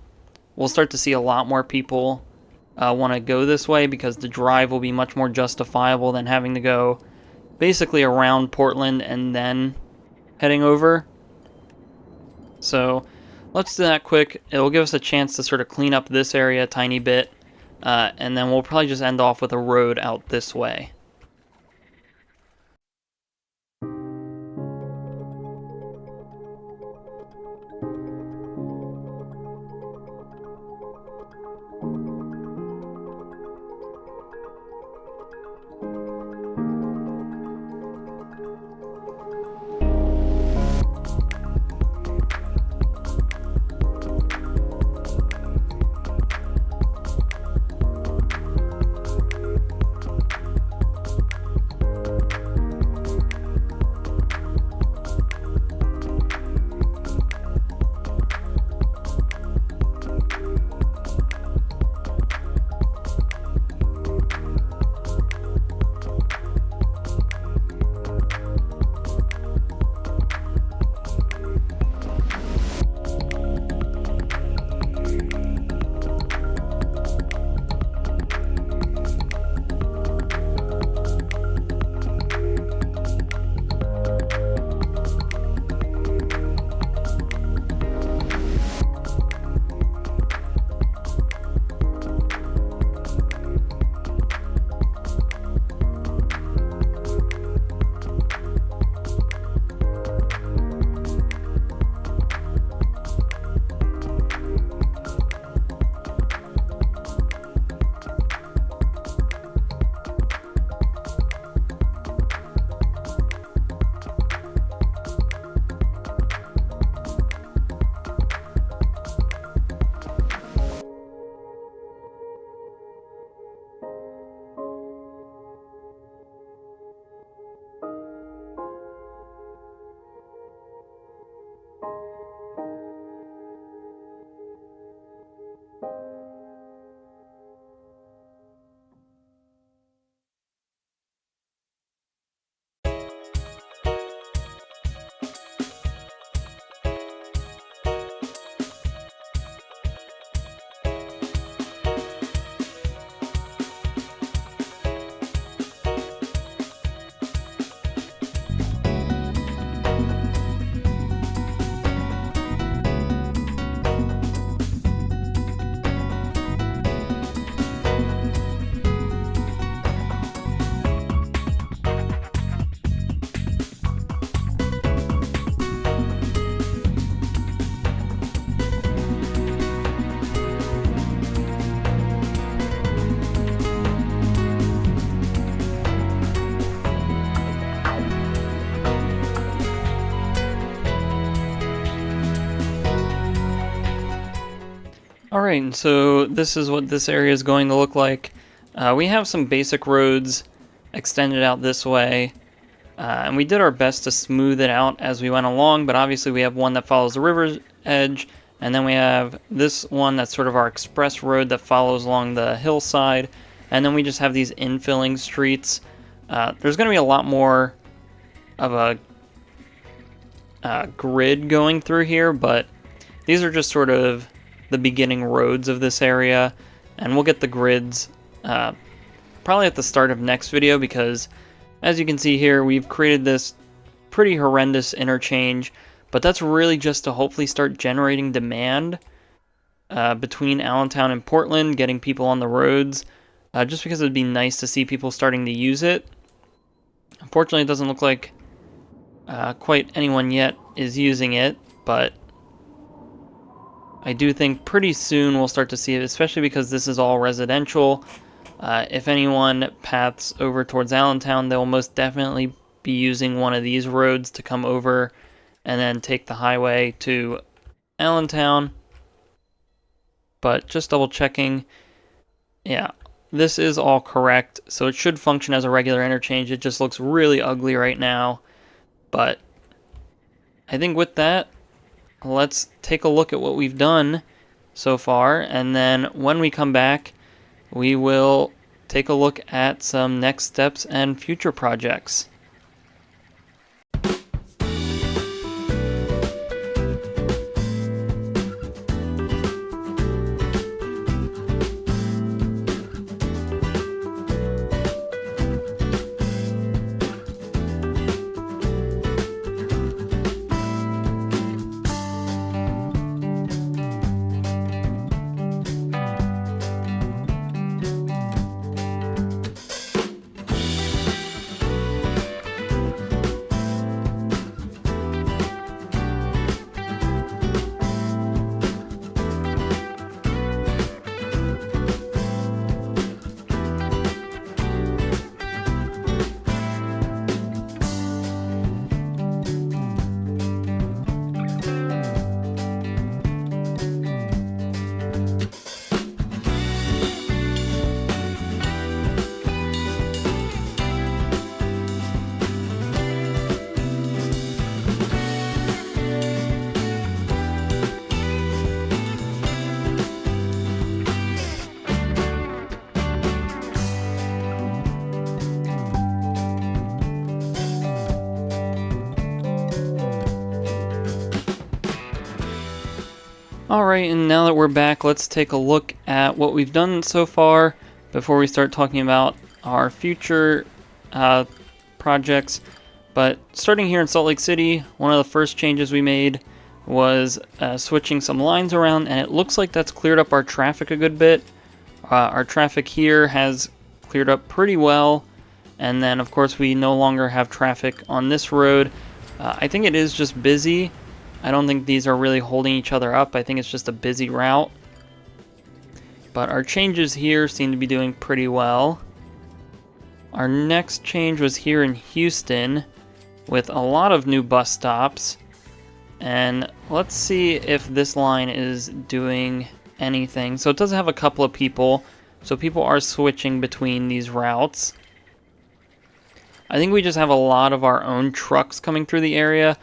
Speaker 1: we'll start to see a lot more people want to go this way, because the drive will be much more justifiable than having to go basically around Portland and then heading over. So let's do that quick. It will give us a chance to sort of clean up this area a tiny bit, and then we'll probably just end off with a road out this way. Alright, so this is what this area is going to look like. We have some basic roads extended out this way, and we did our best to smooth it out as we went along, but obviously we have one that follows the river's edge, and then we have this one that's sort of our express road that follows along the hillside, and then we just have these infilling streets. There's going to be a lot more of a grid going through here, but these are just sort of the beginning roads of this area, and we'll get the grids probably at the start of next video, because as you can see here, we've created this pretty horrendous interchange, but that's really just to hopefully start generating demand between Allentown and Portland, getting people on the roads, just because it would be nice to see people starting to use it. Unfortunately, it doesn't look like quite anyone yet is using it, but I do think pretty soon we'll start to see it, especially because this is all residential. If anyone paths over towards Allentown, they'll most definitely be using one of these roads to come over and then take the highway to Allentown. But just double checking, yeah, this is all correct, so it should function as a regular interchange. It just looks really ugly right now, but I think with that, let's take a look at what we've done. so far, and then when we come back, we will take a look at some next steps and future projects. Alright, and now that we're back, let's take a look at what we've done so far before we start talking about our future projects. But starting here in Salt Lake City, one of the first changes we made was switching some lines around, and it looks like that's cleared up our traffic a good bit. Our traffic here has cleared up pretty well, and then of course we no longer have traffic on this road. I think it is just busy. I don't think these are really holding each other up. I think it's just a busy route. But our changes here seem to be doing pretty well. Our next change was here in Houston with a lot of new bus stops. And let's see if this line is doing anything. So it does have a couple of people. So people are switching between these routes. I think we just have a lot of our own trucks coming through the area.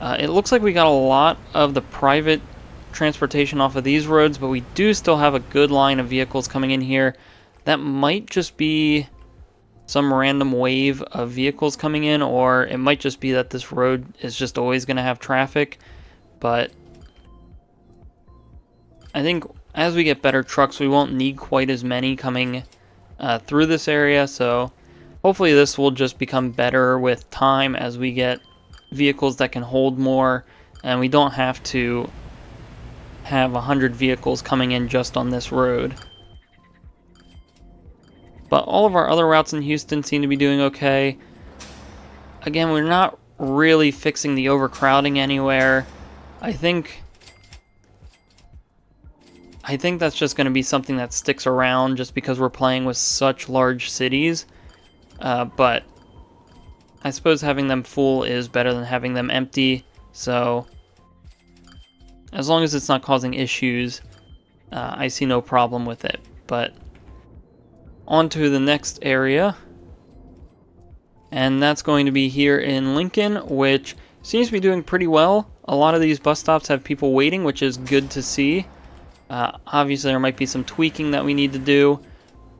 Speaker 1: It looks like we got a lot of the private transportation off of these roads, but we do still have a good line of vehicles coming in here. That might just be some random wave of vehicles coming in, or it might just be that this road is just always going to have traffic. But I think as we get better trucks, we won't need quite as many coming through this area, so hopefully this will just become better with time as we get vehicles that can hold more, and we don't have to have 100 vehicles coming in just on this road. But all of our other routes in Houston seem to be doing okay. Again, we're not really fixing the overcrowding anywhere. I think that's just going to be something that sticks around just because we're playing with such large cities. But I suppose having them full is better than having them empty, so as long as it's not causing issues, I see no problem with it. But on to the next area, and that's going to be here in Lincoln, which seems to be doing pretty well. A lot of these bus stops have people waiting, which is good to see. Obviously there might be some tweaking that we need to do,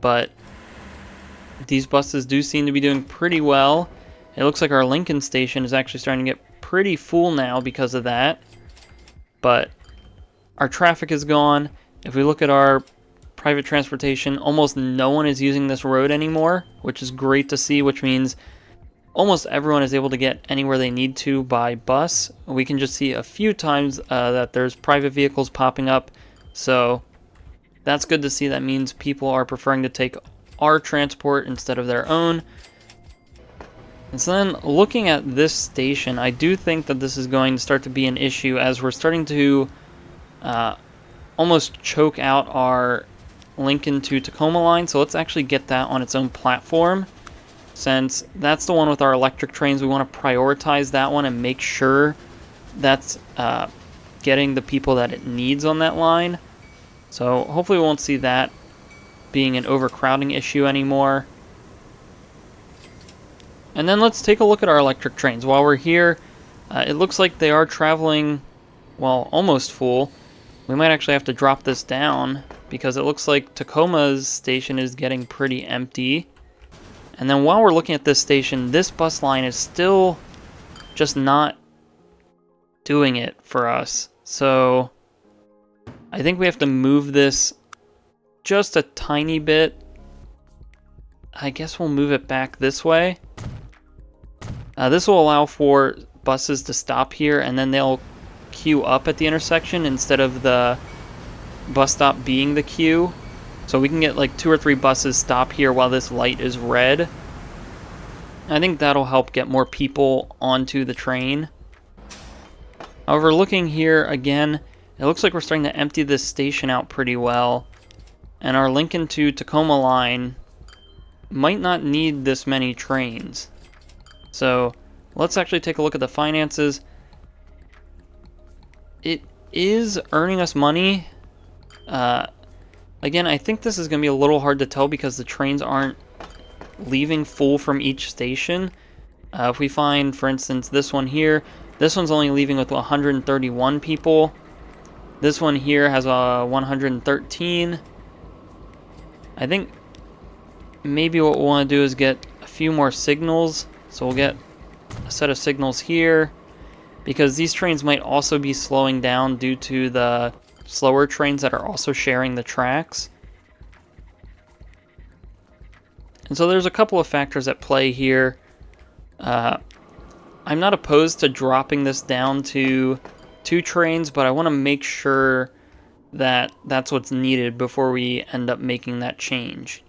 Speaker 1: but these buses do seem to be doing pretty well. It looks like our Lincoln station is actually starting to get pretty full now because of that. But our traffic is gone. If we look at our private transportation, almost no one is using this road anymore, which is great to see, which means almost everyone is able to get anywhere they need to by bus. We can just see a few times that there's private vehicles popping up. So that's good to see. That means people are preferring to take our transport instead of their own. And so then looking at this station, I do think that this is going to start to be an issue as we're starting to almost choke out our Lincoln to Tacoma line. So let's actually get that on its own platform. Since that's the one with our electric trains, we want to prioritize that one and make sure that's getting the people that it needs on that line. So hopefully we won't see that being an overcrowding issue anymore. And then let's take a look at our electric trains. While we're here, it looks like they are traveling, well, almost full. we might actually have to drop this down because it looks like Tacoma's station is getting pretty empty. And then while we're looking at this station, this bus line is still just not doing it for us. So I think we have to move this just a tiny bit. I guess we'll move it back this way. This will allow for buses to stop here, and then they'll queue up at the intersection instead of the bus stop being the queue. So we can get like 2 or 3 buses stop here while this light is red. I think that'll help get more people onto the train. However, looking here again, it looks like we're starting to empty this station out pretty well. And our Lincoln to Tacoma line might not need this many trains. So let's actually take a look at the finances. It is earning us money. Again, I think this is going to be a little hard to tell because the trains aren't leaving full from each station. If we find, for instance, this one here, this one's only leaving with 131 people. This one here has 113. I think maybe what we'll want to do is get a few more signals. So we'll get a set of signals here, because these trains might also be slowing down due to the slower trains that are also sharing the tracks. And so there's a couple of factors at play here. I'm not opposed to dropping this down to 2 trains, but I want to make sure that that's what's needed before we end up making that change.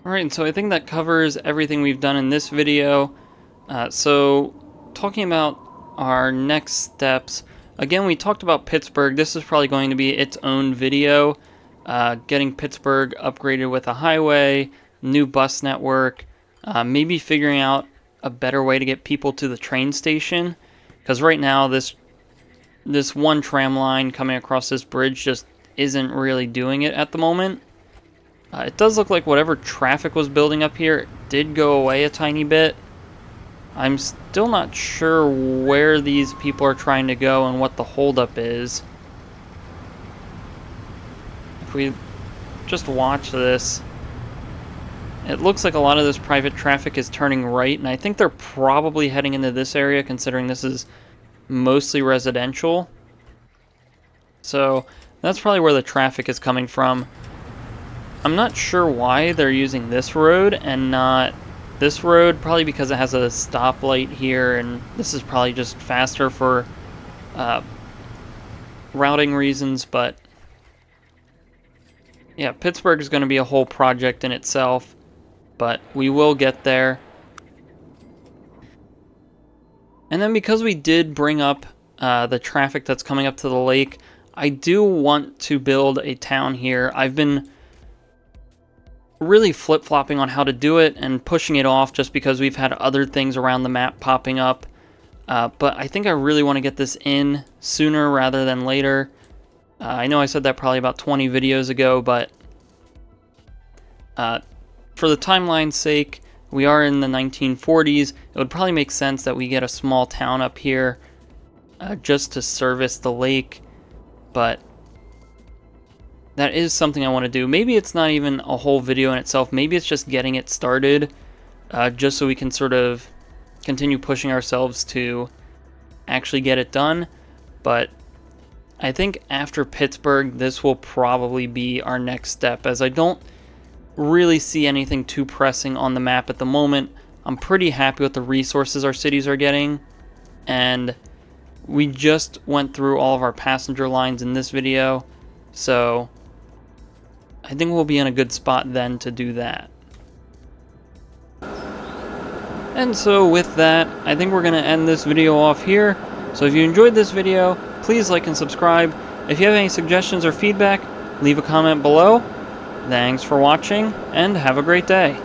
Speaker 1: Alright, so I think that covers everything we've done in this video. So talking about our next steps, again, we talked about Pittsburgh. This is probably going to be its own video. Getting Pittsburgh upgraded with a highway, new bus network, maybe figuring out a better way to get people to the train station. Because right now, this one tram line coming across this bridge just isn't really doing it at the moment. It does look like whatever traffic was building up here did go away a tiny bit. I'm still not sure where these people are trying to go and what the holdup is. If we just watch this, it looks like a lot of this private traffic is turning right, and I think they're probably heading into this area considering this is mostly residential. So that's probably where the traffic is coming from. I'm not sure why they're using this road and not this road, probably because it has a stoplight here, and this is probably just faster for routing reasons, but yeah, Pittsburgh is going to be a whole project in itself, but we will get there. And then because we did bring up the traffic that's coming up to the lake, I do want to build a town here. I've been really flip-flopping on how to do it and pushing it off just because we've had other things around the map popping up. But I think I really want to get this in sooner rather than later. I know I said that probably about 20 videos ago, but for the timeline's sake, we are in the 1940s. It would probably make sense that we get a small town up here just to service the lake, but that is something I want to do. Maybe it's not even a whole video in itself. Maybe it's just getting it started, just so we can sort of continue pushing ourselves to actually get it done. But I think after Pittsburgh, this will probably be our next step, as I don't really see anything too pressing on the map at the moment. I'm pretty happy with the resources our cities are getting, and we just went through all of our passenger lines in this video, so I think we'll be in a good spot then to do that. And so with that, I think we're going to end this video off here. So if you enjoyed this video, please like and subscribe. If you have any suggestions or feedback, leave a comment below. Thanks for watching, and have a great day.